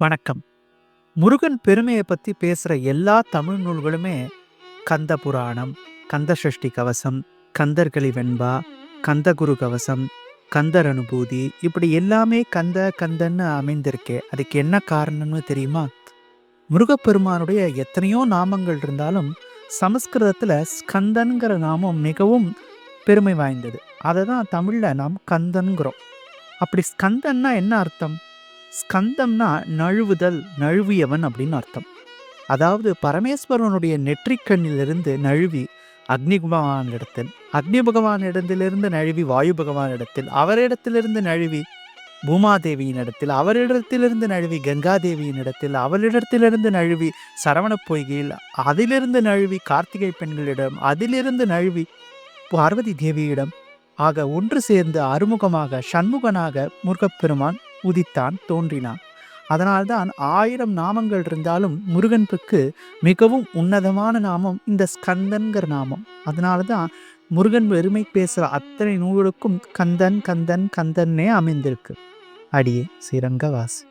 வணக்கம். முருகன் பெருமையை பத்தி பேசுற எல்லா தமிழ் நூல்களுமே கந்த புராணம், கந்த சஷ்டி கவசம், கந்தர்களி வெண்பா, கந்தகுரு கவசம், கந்தர் அனுபூதி இப்படி எல்லாமே கந்த கந்தன்னு அமைந்திருக்கே. அதுக்கு என்ன காரணம்னு தெரியுமா? முருகப்பெருமானுடைய எத்தனையோ நாமங்கள் இருந்தாலும், சமஸ்கிருதத்துல ஸ்கந்தன்கிற நாமம் மிகவும் பெருமை வாய்ந்தது. அதை தான் தமிழ்ல நாம் கந்தன்கிறோம். அப்படி ஸ்கந்தன்னா என்ன அர்த்தம்? ஸ்கந்தம்னா நழுவுதல், நழுவியவன் அப்படின்னு அர்த்தம். அதாவது பரமேஸ்வரனுடைய நெற்றிக்கண்ணிலிருந்து நழுவி அக்னி பகவானிடத்தில், அக்னி பகவானிடத்திலிருந்து நழுவி வாயு பகவானிடத்தில், அவரிடத்திலிருந்து நழுவி பூமாதேவியின் இடத்தில், அவரிடத்திலிருந்து நழுவி கங்காதேவியின் இடத்தில், அவளிடத்திலிருந்து நழுவி சரவணப் பொய்கையில், அதிலிருந்து நழுவி கார்த்திகை பெண்களிடம், அதிலிருந்து நழுவி பார்வதி தேவியிடம் ஆக ஒன்று சேர்ந்து அறுமுகமாக சண்முகனாக முருகப்பெருமான் உதித்தான், தோன்றினான். அதனால்தான் 1000 நாமங்கள் இருந்தாலும் முருகனுக்கு மிகவும் உன்னதமான நாமம் இந்த ஸ்கந்தன்கிற நாமம். அதனாலதான் முருகன் பெருமை பேசுற அத்தனை நூலுக்கும் கந்தன் கந்தன் கந்தன்னே அமைந்திருக்கு. அடியே ஸ்ரீரங்கவாசி.